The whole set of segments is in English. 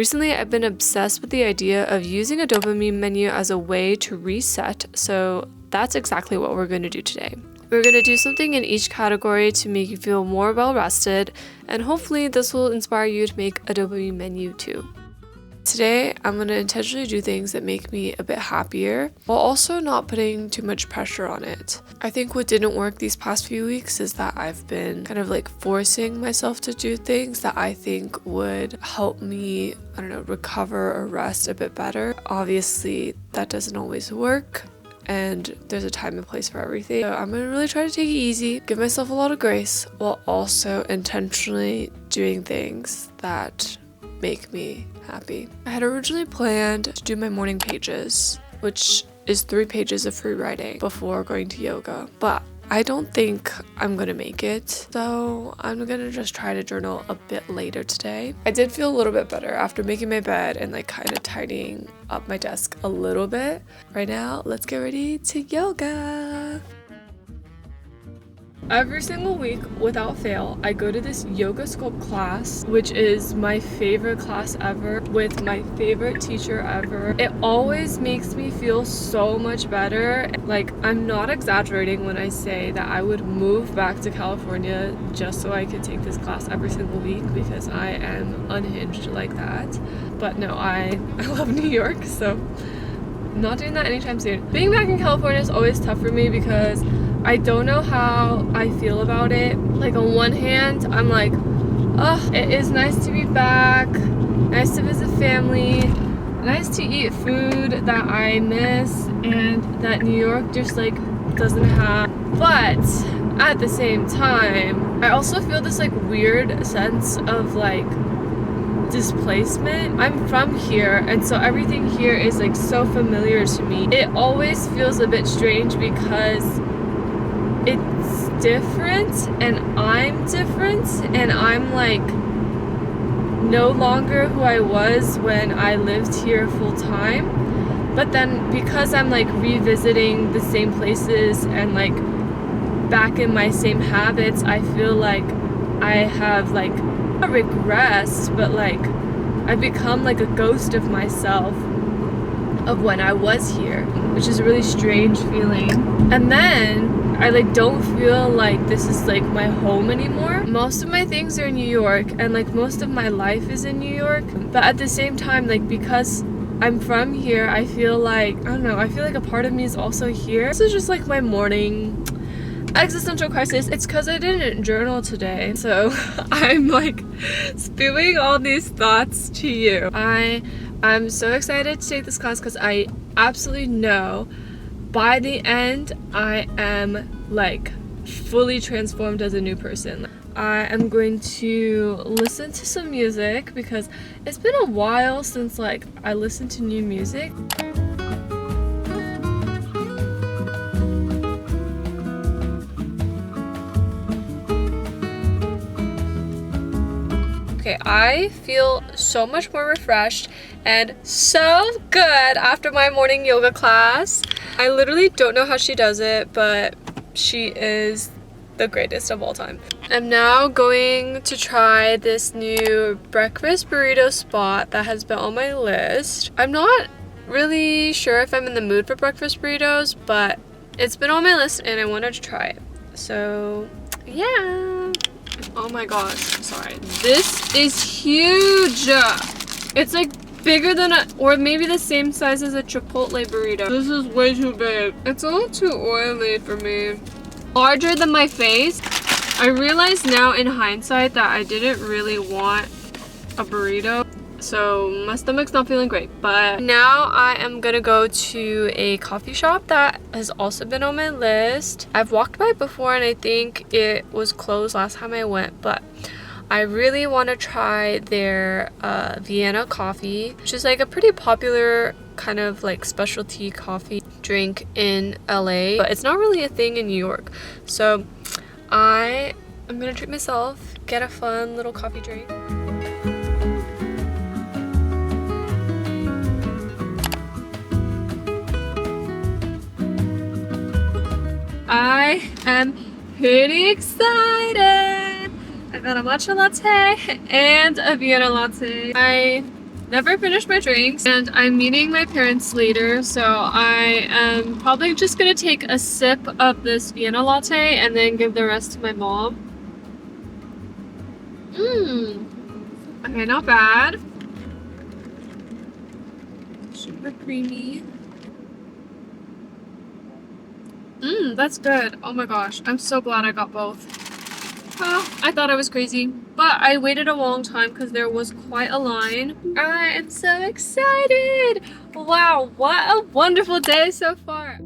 Recently, I've been obsessed with the idea of using a dopamine menu as a way to reset, so that's exactly what we're going to do today. We're going to do something in each category to make you feel more well rested, and hopefully this will inspire you to make a dopamine menu too. Today, I'm going to intentionally do things that make me a bit happier, while also not putting too much pressure on it. I think what didn't work these past few weeks is that I've been kind of like forcing myself to do things that I think would help me, I don't know, recover or rest a bit better. Obviously, that doesn't always work, and there's a time and place for everything. So I'm going to really try to take it easy, give myself a lot of grace, while also intentionally doing things that make me happy. I had originally planned to do my morning pages, which is 3 pages of free writing before going to yoga, but I don't think I'm gonna make it, so I'm gonna just try to journal a bit later today. I did feel a little bit better after making my bed and like kind of tidying up my desk a little bit. Right now, let's get ready to yoga. Every single week, without fail, I go to this yoga sculpt class, which is my favorite class ever, with my favorite teacher ever. It always makes me feel so much better. Like, I'm not exaggerating when I say that I would move back to California just so I could take this class every single week, because I am unhinged like that. But no, I love New York, so not doing that anytime soon. Being back in California is always tough for me because I don't know how I feel about it. Like, on one hand, I'm like, oh, it is nice to be back, nice to visit family, nice to eat food that I miss and that New York just like doesn't have. But at the same time, I also feel this like weird sense of like displacement. I'm from here, and so everything here is like so familiar to me. It always feels a bit strange because it's different and I'm different, and I'm like no longer who I was when I lived here full time. But then because I'm like revisiting the same places and like back in my same habits, I feel like I have like not regressed, but like I've become like a ghost of myself of when I was here, which is a really strange feeling. And then I like don't feel like this is like my home anymore. Most of my things are in New York, and like most of my life is in New York, but at the same time, like because I'm from here, I feel like, I don't know, I feel like a part of me is also here. This is just like my morning existential crisis. It's because I didn't journal today, so I'm like spewing all these thoughts to you. I'm so excited to take this class because I absolutely know by the end I am like fully transformed as a new person. I am going to listen to some music because it's been a while since like I listened to new music. Okay, I feel so much more refreshed and so good after my morning yoga class. I literally don't know how she does it, but she is the greatest of all time. I'm now going to try this new breakfast burrito spot that has been on my list. I'm not really sure if I'm in the mood for breakfast burritos, but it's been on my list and I wanted to try it. So yeah. Oh my gosh, sorry. This is huge. It's like bigger than or maybe the same size as a Chipotle burrito. This is way too big. It's a little too oily for me. Larger than my face. I realize now in hindsight that I didn't really want a burrito, so my stomach's not feeling great. But now I am gonna go to a coffee shop that has also been on my list. I've walked by before and I think it was closed last time I went, but I really want to try their Vienna coffee, which is like a pretty popular kind of like specialty coffee drink in LA, but it's not really a thing in New York. So I am gonna treat myself, get a fun little coffee drink. I am pretty excited. I got a matcha latte and a Vienna latte. I never finished my drinks, and I'm meeting my parents later, so I am probably just gonna take a sip of this Vienna latte and then give the rest to my mom. Okay, not bad. Super creamy. That's good. Oh my gosh, I'm so glad I got both. I thought I was crazy, but I waited a long time because there was quite a line. I am so excited! Wow, what a wonderful day so far!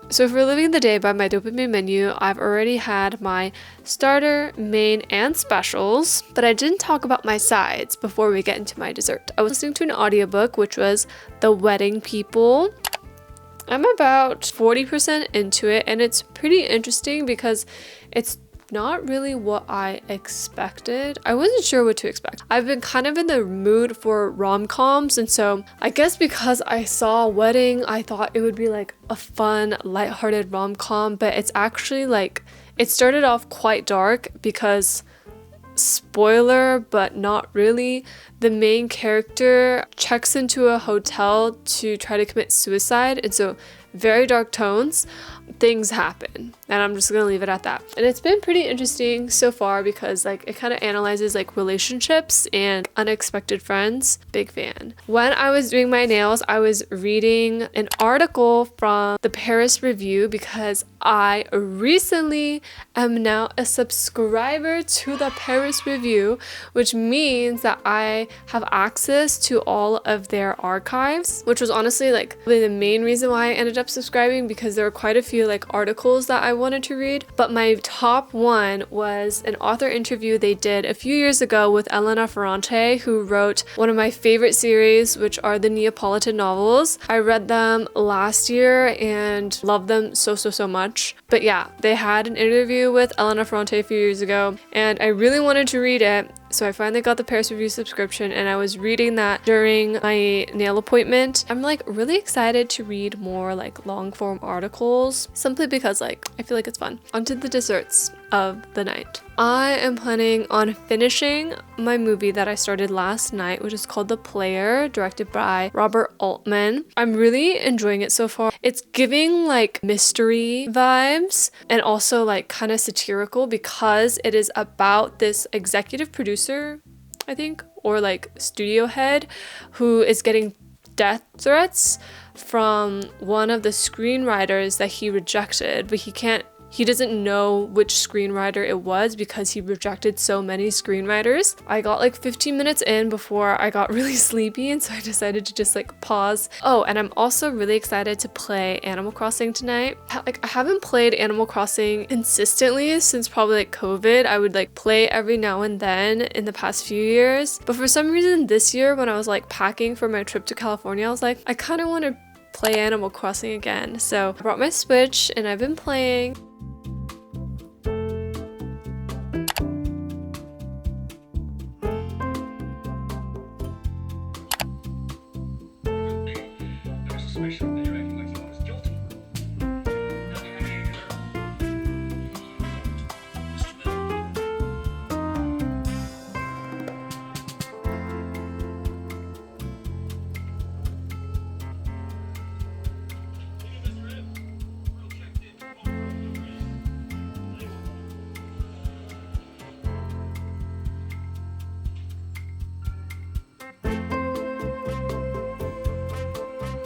So if we're living the day by my dopamine menu, I've already had my starter, main, and specials, but I didn't talk about my sides before we get into my dessert. I was listening to an audiobook, which was The Wedding People. I'm about 40% into it, and it's pretty interesting because it's not really what I expected. I wasn't sure what to expect. I've been kind of in the mood for rom-coms, and so I guess because I saw Wedding, I thought it would be like a fun, lighthearted rom-com, but it's actually like, it started off quite dark because, spoiler, but not really, the main character checks into a hotel to try to commit suicide, and so very dark tones, things happen, and I'm just gonna leave it at that. And it's been pretty interesting so far because like it kind of analyzes like relationships and unexpected friends. Big fan. When I was doing my nails, I was reading an article from the Paris Review because I recently am now a subscriber to the Paris Review, which means that I have access to all of their archives, which was honestly like really the main reason why I ended up subscribing, because there were quite a few like articles that I wanted to read. But my top one was an author interview they did a few years ago with Elena Ferrante, who wrote one of my favorite series, which are the Neapolitan novels. I read them last year and loved them so much. But yeah, they had an interview with Elena Ferrante a few years ago, and I really wanted to read it. So I finally got the Paris Review subscription, and I was reading that during my nail appointment. I'm like really excited to read more like long form articles, simply because like I feel like it's fun. Onto the desserts of the night. I am planning on finishing my movie that I started last night, which is called The Player, directed by Robert Altman. I'm really enjoying it so far. It's giving like mystery vibes and also like kind of satirical because it is about this executive producer, I think, or like studio head, who is getting death threats from one of the screenwriters that he rejected, but he doesn't know which screenwriter it was because he rejected so many screenwriters. I got like 15 minutes in before I got really sleepy, and so I decided to just like pause. Oh, and I'm also really excited to play Animal Crossing tonight. Like I haven't played Animal Crossing consistently since probably like COVID. I would like play every now and then in the past few years. But for some reason this year, when I was like packing for my trip to California, I was like, I kind of want to play Animal Crossing again. So I brought my Switch and I've been playing.